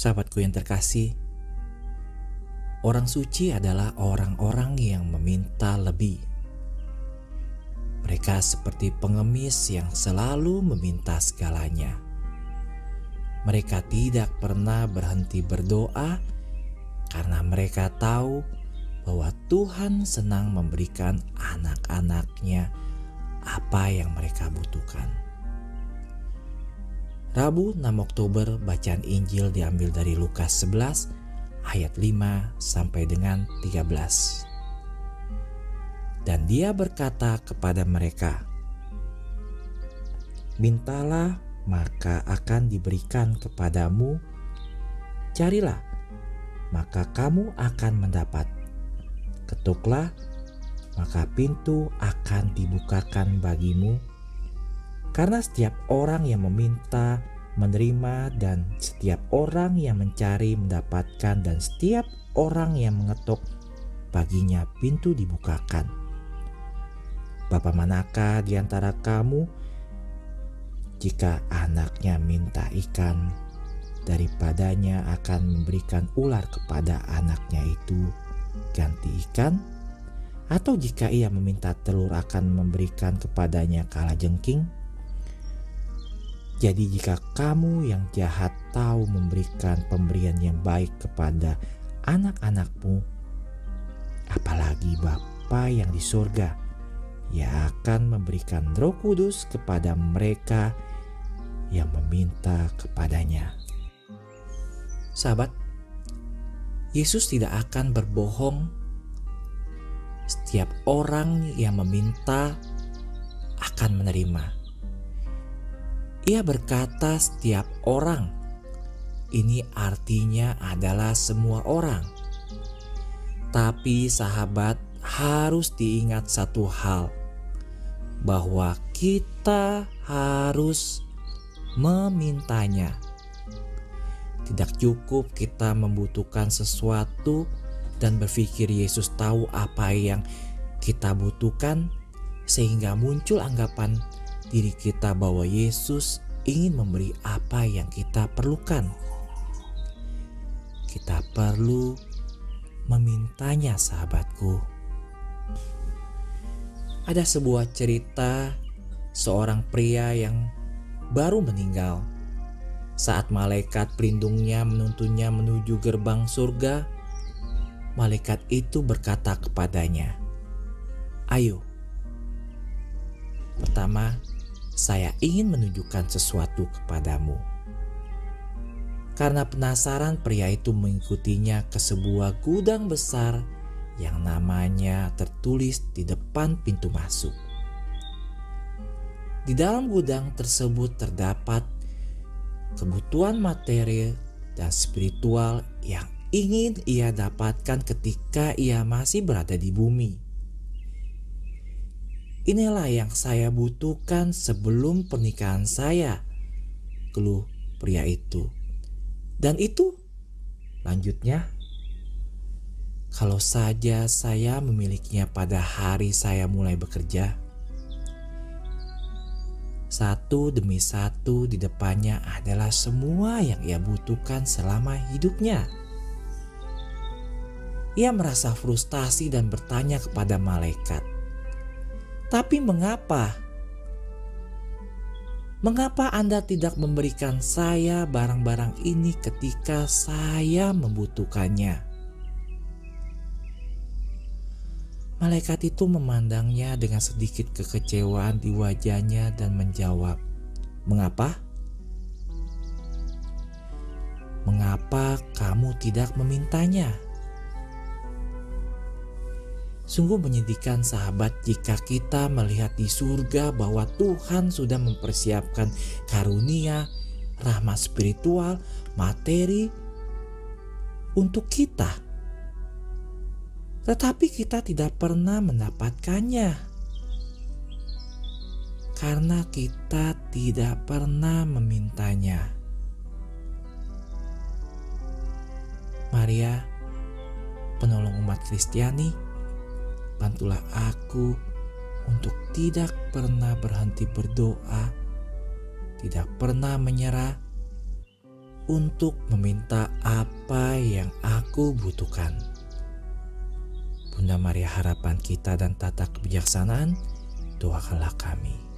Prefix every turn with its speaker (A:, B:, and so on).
A: Sahabatku yang terkasih, orang suci adalah orang-orang yang meminta lebih. Mereka seperti pengemis yang selalu meminta segalanya. Mereka tidak pernah berhenti berdoa karena mereka tahu bahwa Tuhan senang memberikan anak-anaknya apa yang mereka butuhkan. Rabu 6 Oktober bacaan Injil diambil dari Lukas 11 ayat 5 sampai dengan 13. Dan dia berkata kepada mereka, "Mintalah maka akan diberikan kepadamu, carilah maka kamu akan mendapat, ketuklah maka pintu akan dibukakan bagimu. Karena setiap orang yang meminta menerima, dan setiap orang yang mencari mendapatkan, dan setiap orang yang mengetuk baginya pintu dibukakan. Bapa manakah di antara kamu jika anaknya minta ikan, daripadanya akan memberikan ular kepada anaknya itu ganti ikan? Atau jika ia meminta telur akan memberikan kepadanya kalajengking? Jadi jika kamu yang jahat tahu memberikan pemberian yang baik kepada anak-anakmu, apalagi Bapa yang di surga, Ia akan memberikan Roh Kudus kepada mereka yang meminta kepadanya." Sahabat, Yesus tidak akan berbohong. Setiap orang yang meminta akan menerima. Ia berkata setiap orang. Ini artinya adalah semua orang. Tapi sahabat, harus diingat satu hal, bahwa kita harus memintanya. Tidak cukup kita membutuhkan sesuatu dan berpikir Yesus tahu apa yang kita butuhkan, sehingga muncul anggapan diri kita bahwa Yesus ingin memberi apa yang kita perlukan. Kita perlu memintanya, sahabatku. Ada sebuah cerita seorang pria yang baru meninggal. Saat malaikat pelindungnya menuntunnya menuju gerbang surga, malaikat itu berkata kepadanya, "Ayo, pertama, saya ingin menunjukkan sesuatu kepadamu." Karena penasaran, pria itu mengikutinya ke sebuah gudang besar yang namanya tertulis di depan pintu masuk. Di dalam gudang tersebut terdapat kebutuhan materi dan spiritual yang ingin ia dapatkan ketika ia masih berada di bumi. "Inilah yang saya butuhkan sebelum pernikahan saya," keluh pria itu. "Dan itu," lanjutnya, "kalau saja saya memilikinya pada hari saya mulai bekerja." Satu demi satu di depannya adalah semua yang ia butuhkan selama hidupnya. Ia merasa frustasi dan bertanya kepada malaikat, "Tapi mengapa? Mengapa Anda tidak memberikan saya barang-barang ini ketika saya membutuhkannya?" Malaikat itu memandangnya dengan sedikit kekecewaan di wajahnya dan menjawab, "Mengapa? Mengapa kamu tidak memintanya?" Sungguh menyedihkan, sahabat, jika kita melihat di surga bahwa Tuhan sudah mempersiapkan karunia, rahmat spiritual, materi untuk kita. Tetapi kita tidak pernah mendapatkannya karena kita tidak pernah memintanya. Maria, penolong umat Kristiani, bantulah aku untuk tidak pernah berhenti berdoa, tidak pernah menyerah, untuk meminta apa yang aku butuhkan. Bunda Maria harapan kita dan tata kebijaksanaan, doakanlah kami.